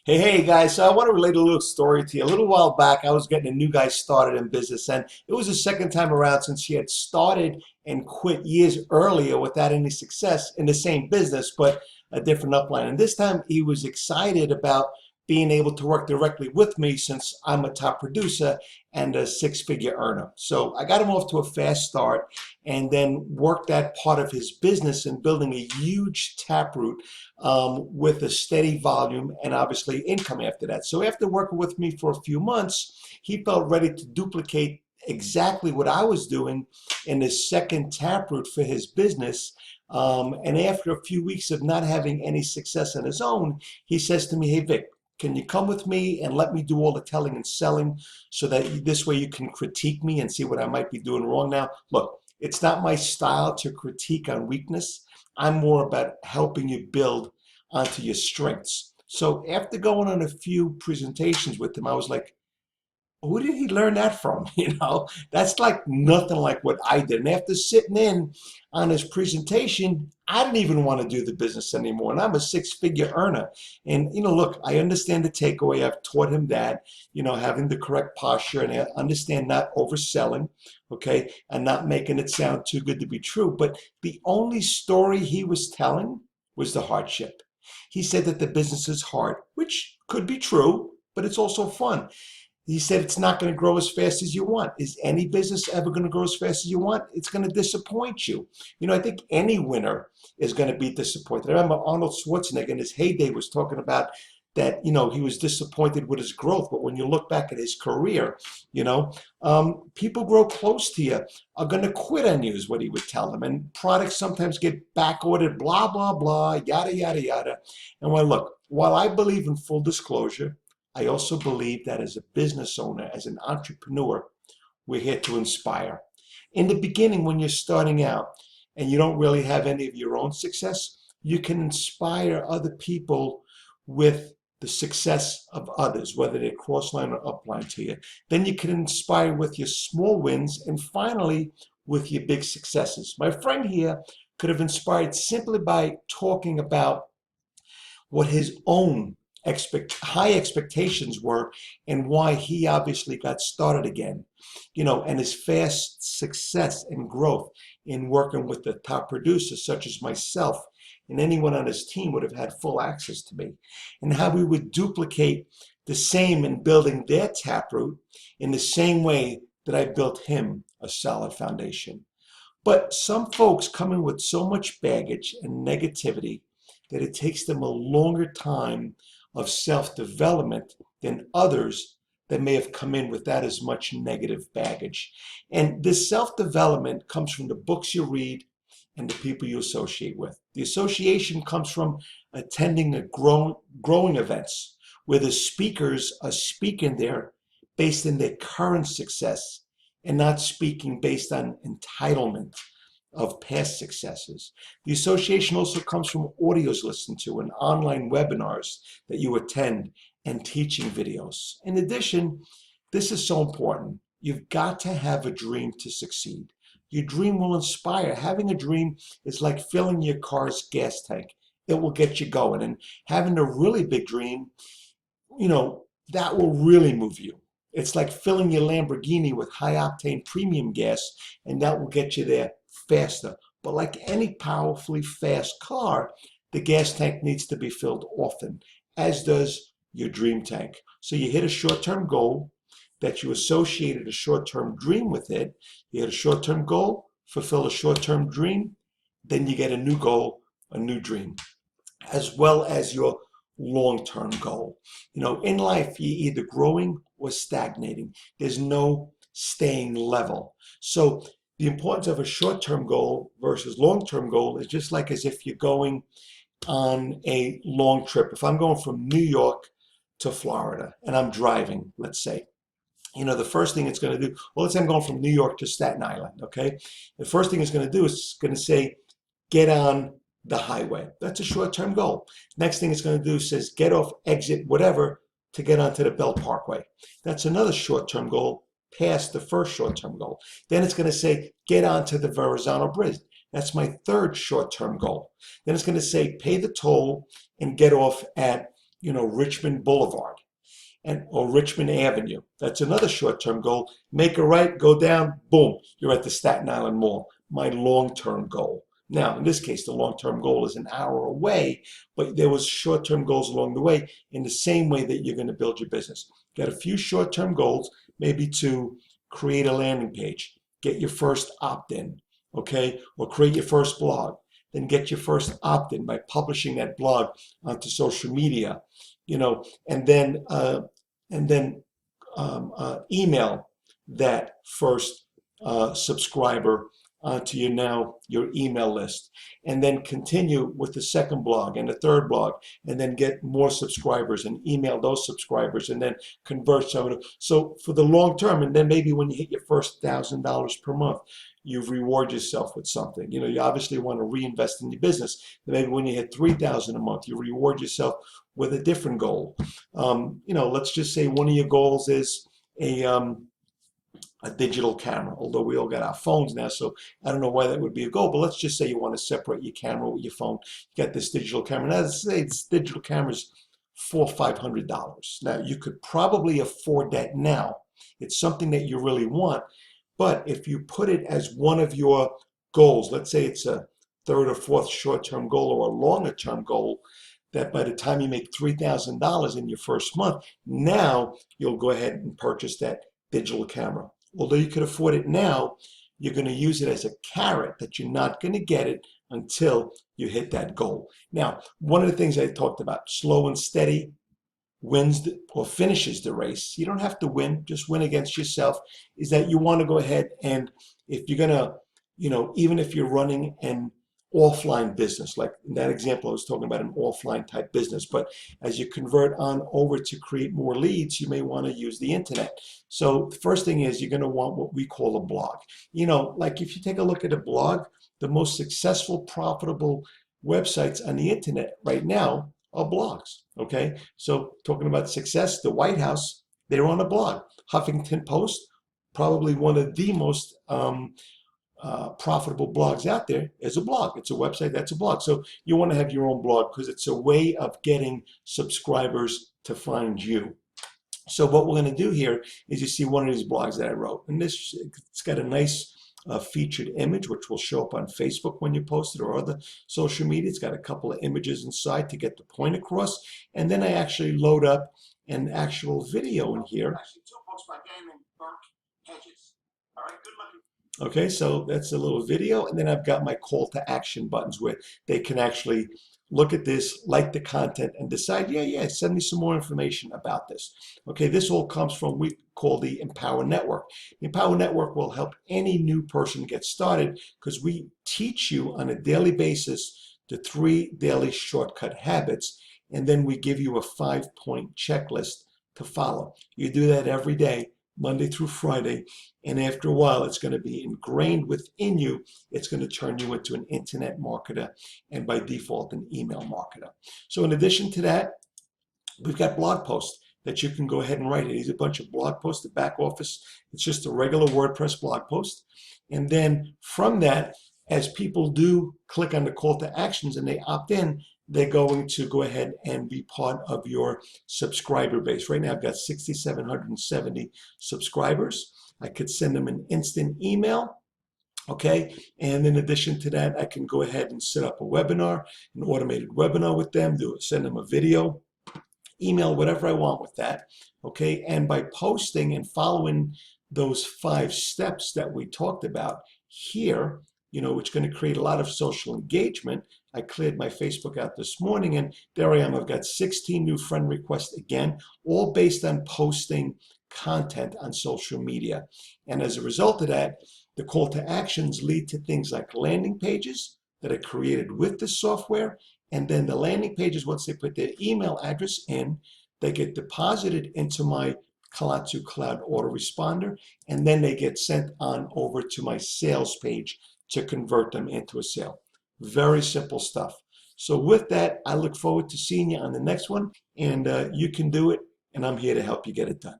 Hey guys, so I want to relate a little story to you. A little while back, I was getting a new guy started in business, and it was the second time around since he had started and quit years earlier without any success in the same business, but a different upline. And this time he was excited about being able to work directly with me since I'm a top producer and a six-figure earner. So I got him off to a fast start and then worked that part of his business in building a huge taproot with a steady volume and obviously income after that. So after working with me for a few months, he felt ready to duplicate exactly what I was doing in the second taproot for his business. And after a few weeks of not having any success on his own, he says to me, "Hey Vic, can you come with me and let me do all the telling and selling so that this way you can critique me and see what I might be doing wrong?" Now, look, it's not my style to critique on weakness. I'm more about helping you build onto your strengths. So after going on a few presentations with him, I was like, who did he learn that from? That's like nothing like what I did. And after sitting in on his presentation, I didn't even want to do the business anymore. And I'm a six-figure earner. And, look, I understand the takeaway. I've taught him that, having the correct posture, and I understand not overselling, okay, and not making it sound too good to be true. But the only story he was telling was the hardship. He said that the business is hard, which could be true, but it's also fun. He said it's not going to grow as fast as you want. Is any business ever going to grow as fast as you want? It's going to disappoint you. I think any winner is going to be disappointed. I remember Arnold Schwarzenegger in his heyday was talking about that, he was disappointed with his growth. But when you look back at his career, people grow close to you are going to quit on you is what he would tell them. And products sometimes get back ordered, blah, blah, blah, yada, yada, yada. And look, while I believe in full disclosure, I also believe that as a business owner, as an entrepreneur, we're here to inspire. In the beginning, when you're starting out and you don't really have any of your own success, you can inspire other people with the success of others, whether they're cross-line or upline to you. Then you can inspire with your small wins and finally with your big successes. My friend here could have inspired simply by talking about what his own high expectations were and why he obviously got started again, and his fast success and growth in working with the top producers such as myself, and anyone on his team would have had full access to me, and how we would duplicate the same in building their taproot in the same way that I built him a solid foundation. But some folks come in with so much baggage and negativity that it takes them a longer time of self-development than others that may have come in without as much negative baggage. And this self-development comes from the books you read and the people you associate with. The association comes from attending the growing events where the speakers are speaking there based on their current success and not speaking based on entitlement of past successes. The association also comes from audios listened to and online webinars that you attend and teaching videos. In addition, this is so important. You've got to have a dream to succeed. Your dream will inspire. Having a dream is like filling your car's gas tank. It will get you going. And having a really big dream, that will really move you. It's like filling your Lamborghini with high octane premium gas, and that will get you there faster. But like any powerfully fast car, the gas tank needs to be filled often, as does your dream tank. So you hit a short-term goal that you associated a short-term dream with it. You hit a short-term goal, fulfill a short-term dream, then you get a new goal, a new dream, as well as your long-term goal. In life, you're either growing or stagnating. There's no staying level. So the importance of a short-term goal versus long-term goal is just like as if you're going on a long trip. If I'm going from New York to Florida and I'm driving, let's say, the first thing it's going to do, well, let's say I'm going from New York to Staten Island, okay? The first thing it's going to do is going to say, get on the highway. That's a short-term goal. Next thing it's going to do says, get off exit whatever to get onto the Belt Parkway. That's another short-term goal past the first short-term goal. Then it's going to say, get onto the Verrazano Bridge. That's my third short-term goal. Then it's going to say, pay the toll and get off at Richmond Boulevard or Richmond Avenue. That's another short-term goal. Make a right, go down, boom, you're at the Staten Island Mall. My long-term goal. Now, in this case, the long-term goal is an hour away, but there was short-term goals along the way in the same way that you're going to build your business. Got a few short-term goals, maybe to create a landing page, get your first opt-in, okay, or create your first blog. Then get your first opt-in by publishing that blog onto social media, and then email that first subscriber onto your email list, and then continue with the second blog and the third blog, and then get more subscribers and email those subscribers, and then convert some of them. So for the long term, and then maybe when you hit your first $1,000 per month, you reward yourself with something. You obviously want to reinvest in your business. Maybe when you hit $3,000 a month, you reward yourself with a different goal. Let's just say one of your goals is a digital camera, although we all got our phones now, so I don't know why that would be a goal, but let's just say you want to separate your camera with your phone. You got this digital camera. Now, let's say this digital camera is $400 or $500. Now, you could probably afford that now. It's something that you really want, but if you put it as one of your goals, let's say it's a third or fourth short-term goal or a longer-term goal, that by the time you make $3,000 in your first month, now you'll go ahead and purchase that digital camera. Although you could afford it now, you're going to use it as a carrot that you're not going to get it until you hit that goal. Now, one of the things I talked about, slow and steady wins or finishes the race. You don't have to win, just win against yourself, is that you want to go ahead and if you're going to, even if you're running an offline business, like in that example, I was talking about an offline type business, but as you convert on over to create more leads, you may want to use the internet. So the first thing is you're going to want what we call a blog. Like if you take a look at a blog, the most successful, profitable websites on the internet right now are blogs, okay? So talking about success, the White House, they're on a blog. Huffington Post, probably one of the most profitable blogs out there is a blog. It's a website that's a blog. So you want to have your own blog because it's a way of getting subscribers to find you. So what we're going to do here is you see one of these blogs that I wrote, and it's got a nice featured image which will show up on Facebook when you post it or other social media. It's got a couple of images inside to get the point across, and then I actually load up an actual video in here. Actually, two books by a guy named Burke Hedges. All right, good looking. Okay, so that's a little video, and then I've got my call to action buttons where they can actually look at this, like the content, and decide, yeah, send me some more information about this. Okay, this all comes from what we call the Empower Network. The Empower Network will help any new person get started because we teach you on a daily basis the 3 daily shortcut habits, and then we give you a 5-point checklist to follow. You do that every day, Monday through Friday, and after a while it's going to be ingrained within you. It's going to turn you into an internet marketer and by default an email marketer. So in addition to that, we've got blog posts that you can go ahead and write. These are a bunch of blog posts, the back office. It's just a regular WordPress blog post. And then from that, as people do click on the call to actions and they opt in, they're going to go ahead and be part of your subscriber base. Right now, I've got 6,770 subscribers. I could send them an instant email, okay? And in addition to that, I can go ahead and set up a webinar, an automated webinar with them, send them a video, email, whatever I want with that, okay? And by posting and following those 5 steps that we talked about here, which is going to create a lot of social engagement. I cleared my Facebook out this morning, and there I am. I've got 16 new friend requests again, all based on posting content on social media. And as a result of that, the call to actions lead to things like landing pages that are created with the software. And then the landing pages, once they put their email address in, they get deposited into my Kalatsu Cloud autoresponder, and then they get sent on over to my sales page to convert them into a sale. Very simple stuff. So with that, I look forward to seeing you on the next one, and you can do it, and I'm here to help you get it done.